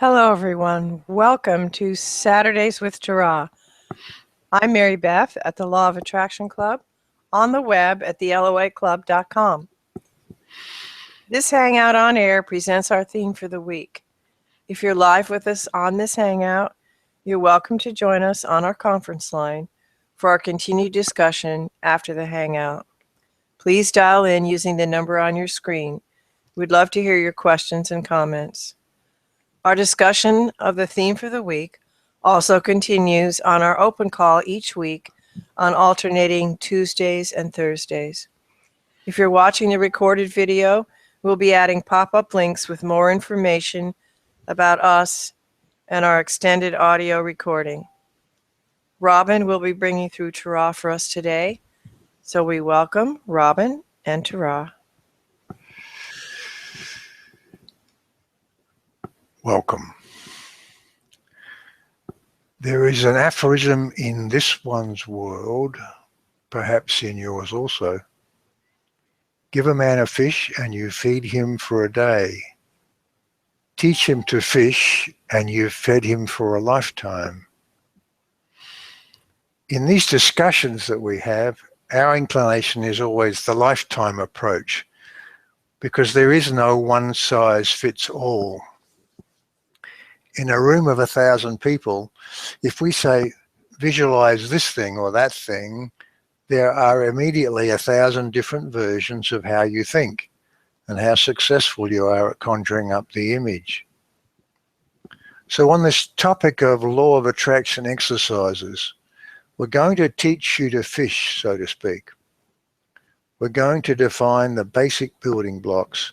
Hello, everyone. Welcome to Saturdays with Tara. I'm Mary Beth at the Law of Attraction Club, on the web at theloaclub.com. This Hangout on Air presents our theme for the week. If you're live with us on this Hangout, you're welcome to join us on our conference line for our continued discussion after the Hangout. Please dial in using the number on your screen. We'd love to hear your questions and comments. Our discussion of the theme for the week also continues on our open call each week on alternating Tuesdays and Thursdays. If you're watching the recorded video, we'll be adding pop-up links with more information about us and our extended audio recording. Robin will be bringing through Tara for us today, so we welcome Robin and Tara. Welcome. There is an aphorism in this one's world, perhaps in yours also. Give a man a fish and you feed him for a day. Teach him to fish and you've fed him for a lifetime. In these discussions that we have, our inclination is always the lifetime approach, because there is no one size fits all. In a room of 1,000 people, if we say, visualize this thing or that thing, there are immediately 1,000 different versions of how you think and how successful you are at conjuring up the image. So on this topic of law of attraction exercises, we're going to teach you to fish, so to speak. We're going to define the basic building blocks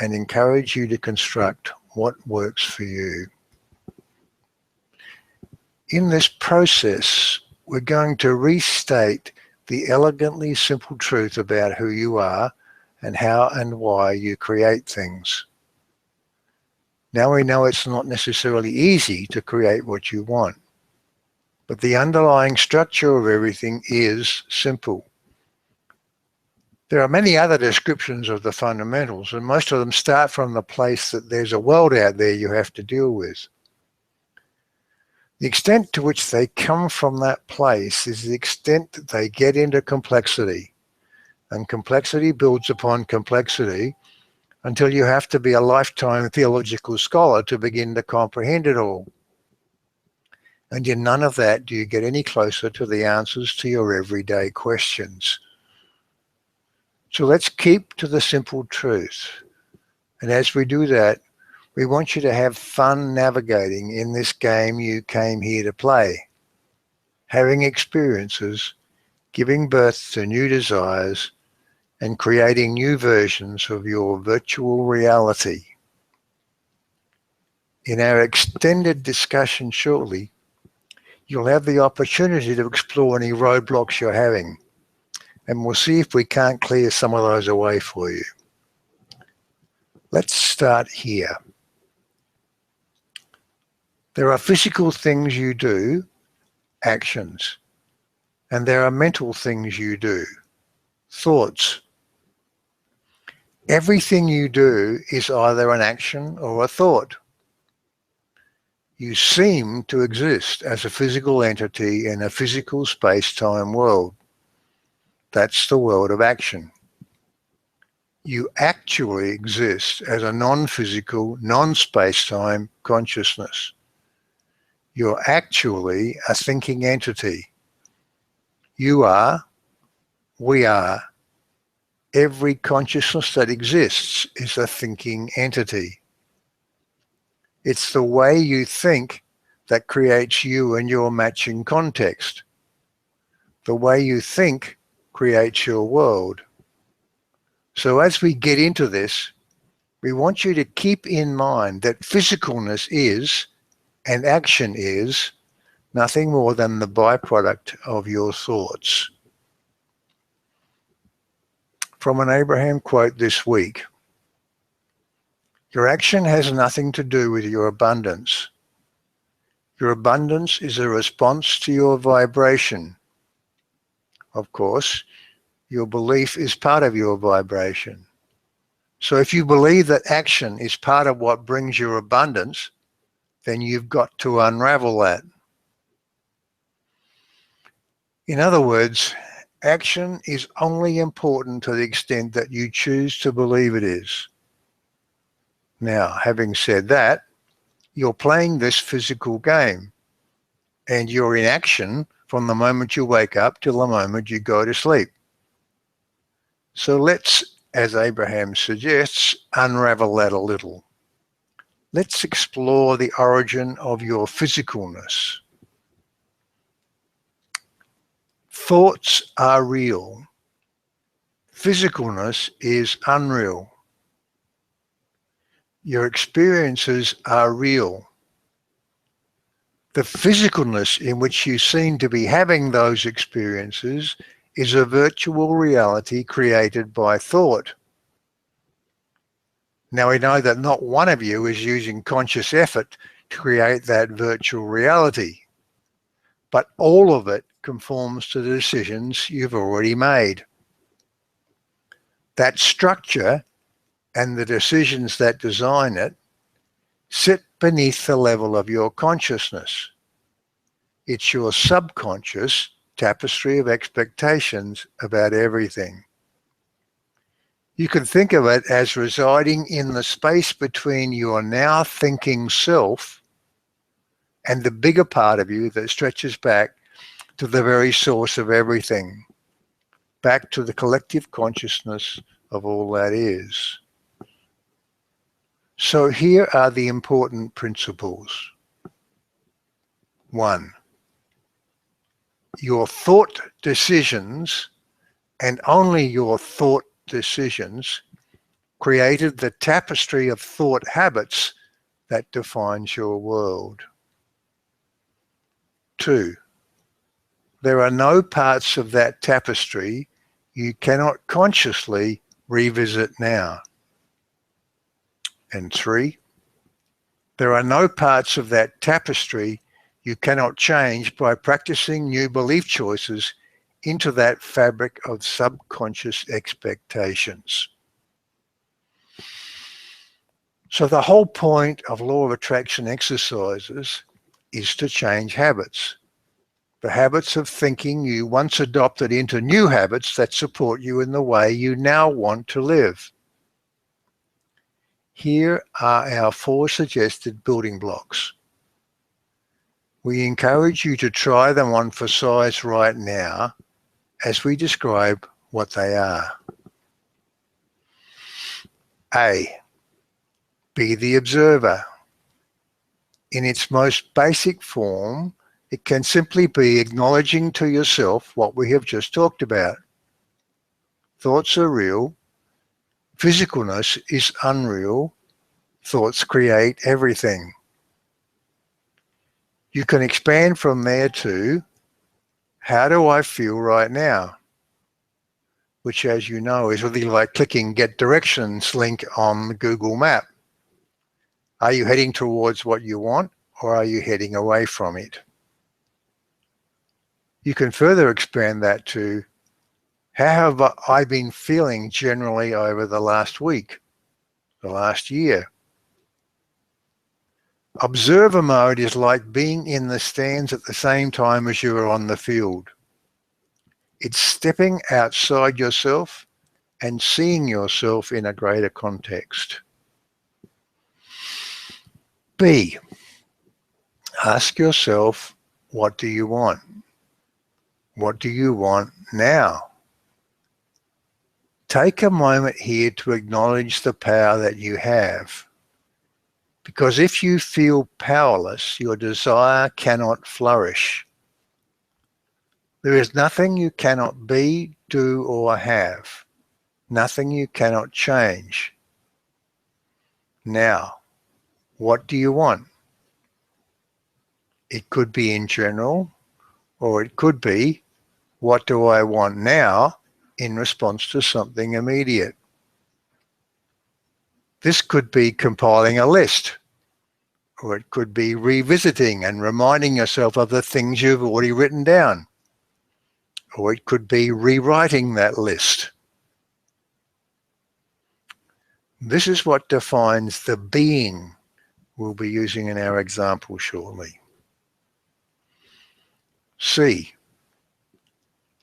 and encourage you to construct what works for you. In this process, we're going to restate the elegantly simple truth about who you are and how and why you create things. Now we know it's not necessarily easy to create what you want, but the underlying structure of everything is simple. There are many other descriptions of the fundamentals, and most of them start from the place that there's a world out there you have to deal with. The extent to which they come from that place is the extent that they get into complexity. And complexity builds upon complexity until you have to be a lifetime theological scholar to begin to comprehend it all. And in none of that do you get any closer to the answers to your everyday questions. So let's keep to the simple truth. And as we do that, we want you to have fun navigating in this game you came here to play, having experiences, giving birth to new desires, and creating new versions of your virtual reality. In our extended discussion shortly, you'll have the opportunity to explore any roadblocks you're having, and we'll see if we can't clear some of those away for you. Let's start here. There are physical things you do, actions, and there are mental things you do, thoughts. Everything you do is either an action or a thought. You seem to exist as a physical entity in a physical space-time world. That's the world of action. You actually exist as a non-physical, non-space-time consciousness. You're actually a thinking entity. You are, we are. Every consciousness that exists is a thinking entity. It's the way you think that creates you and your matching context. The way you think creates your world. So as we get into this, we want you to keep in mind that physicalness is, and action is, nothing more than the byproduct of your thoughts. From an Abraham quote this week, your action has nothing to do with your abundance. Your abundance is a response to your vibration. Of course, your belief is part of your vibration. So if you believe that action is part of what brings your abundance, then you've got to unravel that. In other words, action is only important to the extent that you choose to believe it is. Now, having said that, you're playing this physical game, and you're in action from the moment you wake up till the moment you go to sleep. So let's, as Abraham suggests, unravel that a little. Let's explore the origin of your physicalness. Thoughts are real. Physicalness is unreal. Your experiences are real. The physicalness in which you seem to be having those experiences is a virtual reality created by thought. Now we know that not one of you is using conscious effort to create that virtual reality, but all of it conforms to the decisions you've already made. That structure and the decisions that design it sit beneath the level of your consciousness. It's your subconscious tapestry of expectations about everything. You can think of it as residing in the space between your now thinking self and the bigger part of you that stretches back to the very source of everything, back to the collective consciousness of all that is. So here are the important principles. 1. Your thought decisions, and only your thought decisions, created the tapestry of thought habits that defines your world. 2. There are no parts of that tapestry you cannot consciously revisit now. And 3. There are no parts of that tapestry you cannot change by practicing new belief choices into that fabric of subconscious expectations. So the whole point of law of attraction exercises is to change habits. The habits of thinking you once adopted into new habits that support you in the way you now want to live. Here are our 4 suggested building blocks. We encourage you to try them on for size right now as we describe what they are. A. Be the observer. In its most basic form, it can simply be acknowledging to yourself what we have just talked about. Thoughts are real. Physicalness is unreal. Thoughts create everything. You can expand from there to, how do I feel right now? Which, as you know, is really like clicking Get Directions link on the Google map. Are you heading towards what you want, or are you heading away from it? You can further expand that to, how have I been feeling generally over the last week, the last year? Observer mode is like being in the stands at the same time as you are on the field. It's stepping outside yourself and seeing yourself in a greater context. B. Ask yourself, what do you want? What do you want now? Take a moment here to acknowledge the power that you have. Because if you feel powerless, your desire cannot flourish. There is nothing you cannot be, do, or have. Nothing you cannot change. Now, what do you want? It could be in general, or it could be, what do I want now in response to something immediate? This could be compiling a list, or it could be revisiting and reminding yourself of the things you've already written down, or it could be rewriting that list. This is what defines the being we'll be using in our example shortly. C,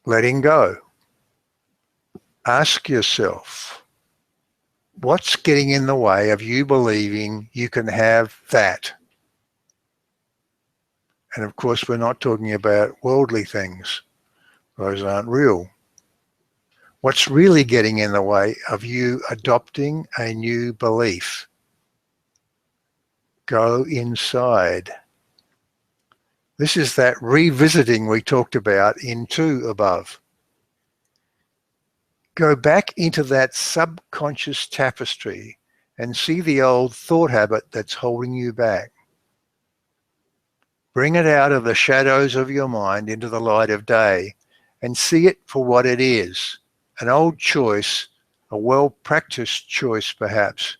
letting go. Ask yourself, what's getting in the way of you believing you can have that? And of course, we're not talking about worldly things. Those aren't real. What's really getting in the way of you adopting a new belief? Go inside. This is that revisiting we talked about in 2 above. Go back into that subconscious tapestry and see the old thought habit that's holding you back. Bring it out of the shadows of your mind into the light of day and see it for what it is, an old choice, a well-practiced choice perhaps.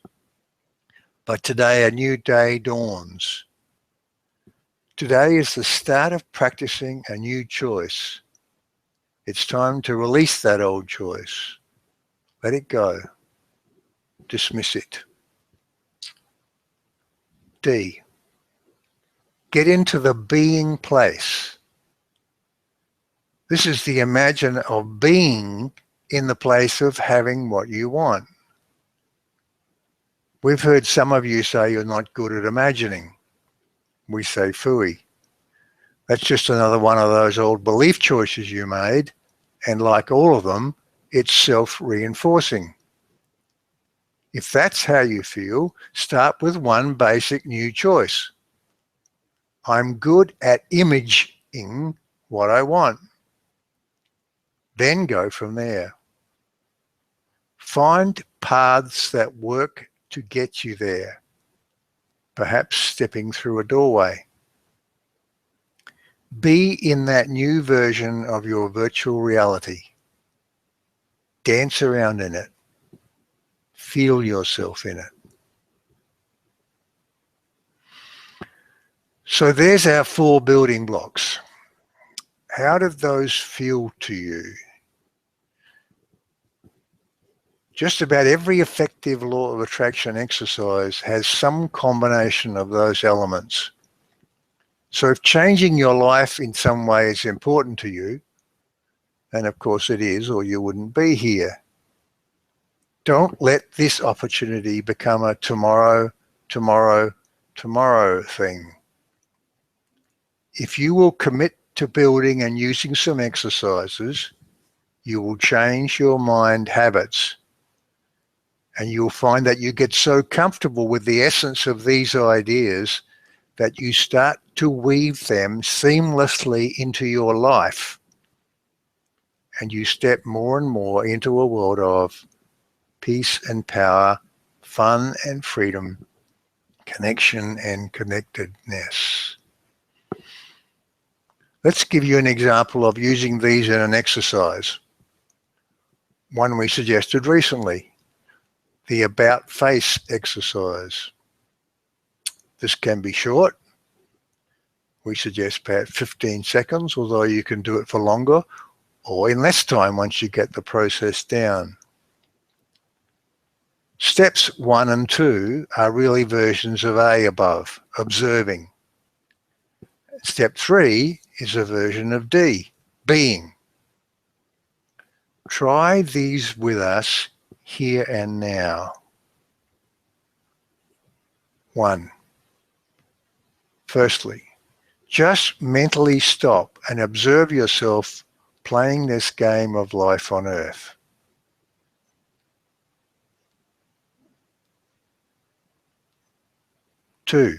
But today a new day dawns. Today is the start of practicing a new choice. It's time to release that old choice. Let it go. Dismiss it. D, get into the being place. This is the imagine of being in the place of having what you want. We've heard some of you say you're not good at imagining. We say phooey. That's just another one of those old belief choices you made, and like all of them, it's self-reinforcing. If that's how you feel, start with one basic new choice. I'm good at imaging what I want. Then go from there. Find paths that work to get you there, perhaps stepping through a doorway. Be in that new version of your virtual reality. Dance around in it. Feel yourself in it. So there's our 4 building blocks. How did those feel to you? Just about every effective law of attraction exercise has some combination of those elements. So if changing your life in some way is important to you, and of course it is, or you wouldn't be here, don't let this opportunity become a tomorrow, tomorrow, tomorrow thing. If you will commit to building and using some exercises, you will change your mind habits. And you'll find that you get so comfortable with the essence of these ideas that you start to weave them seamlessly into your life. And you step more and more into a world of peace and power, fun and freedom, connection and connectedness. Let's give you an example of using these in an exercise. One we suggested recently. The about face exercise. This can be short. We suggest about 15 seconds, although you can do it for longer or in less time once you get the process down. Steps 1 and 2 are really versions of A above, observing. Step 3 is a version of D, being. Try these with us here and now. 1. Firstly, just mentally stop and observe yourself playing this game of life on earth. 2.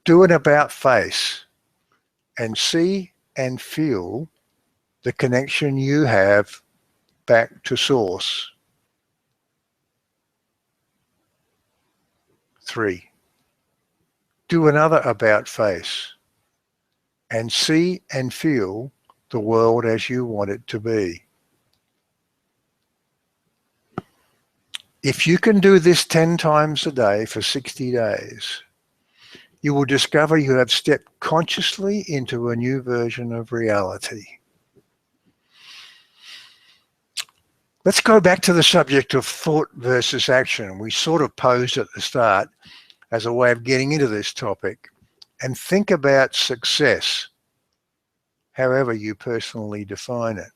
Do an about face and see and feel the connection you have back to source. 3. Do another about face and see and feel the world as you want it to be. If you can do this 10 times a day for 60 days, you will discover you have stepped consciously into a new version of reality. Let's go back to the subject of thought versus action. We sort of posed at the start as a way of getting into this topic, and think about success, however you personally define it.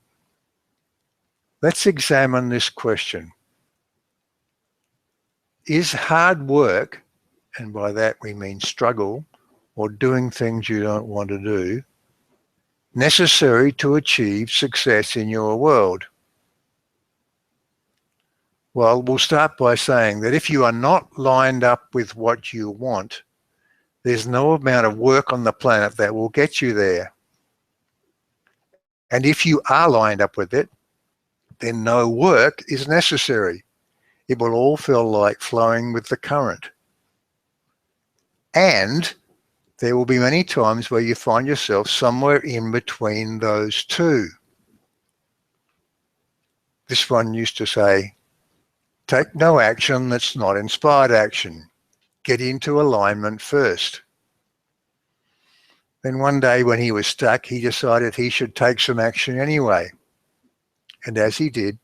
Let's examine this question. Is hard work, and by that we mean struggle or doing things you don't want to do, necessary to achieve success in your world? Well, we'll start by saying that if you are not lined up with what you want, there's no amount of work on the planet that will get you there. And if you are lined up with it, then no work is necessary. It will all feel like flowing with the current. And there will be many times where you find yourself somewhere in between those two. This one used to say, take no action that's not inspired action. Get into alignment first. Then one day when he was stuck, he decided he should take some action anyway. And as he did,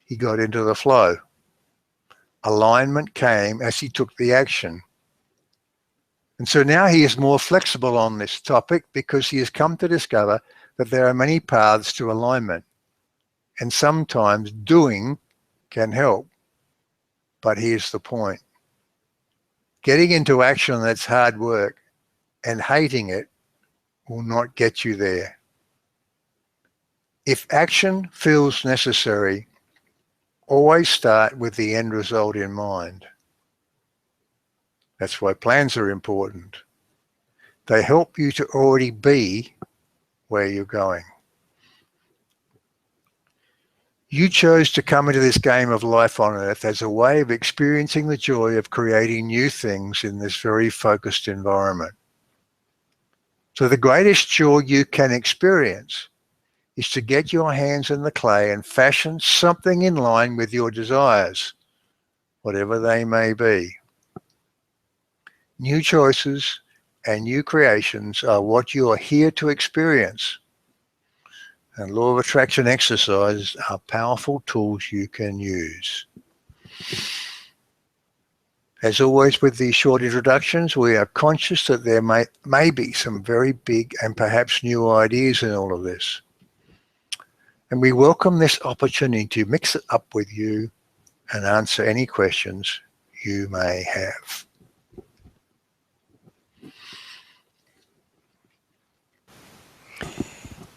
he got into the flow. Alignment came as he took the action. And so now he is more flexible on this topic because he has come to discover that there are many paths to alignment. And sometimes doing can help. But here's the point. Getting into action that's hard work and hating it will not get you there. If action feels necessary, always start with the end result in mind. That's why plans are important. They help you to already be where you're going. You chose to come into this game of life on earth as a way of experiencing the joy of creating new things in this very focused environment. So the greatest joy you can experience is to get your hands in the clay and fashion something in line with your desires, whatever they may be. New choices and new creations are what you are here to experience. And law of attraction exercises are powerful tools you can use. As always with these short introductions, we are conscious that there may be some very big and perhaps new ideas in all of this. And we welcome this opportunity to mix it up with you and answer any questions you may have.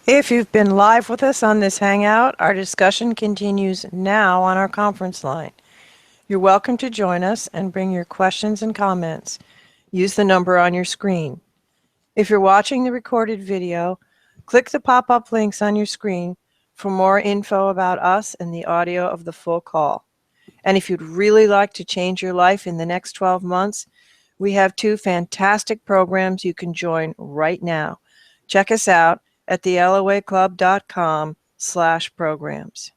If you've been live with us on this Hangout, our discussion continues now on our conference line. You're welcome to join us and bring your questions and comments. Use the number on your screen. If you're watching the recorded video, click the pop-up links on your screen for more info about us and the audio of the full call. And if you'd really like to change your life in the next 12 months, we have 2 fantastic programs you can join right now. Check us out at theloaclub.com/programs.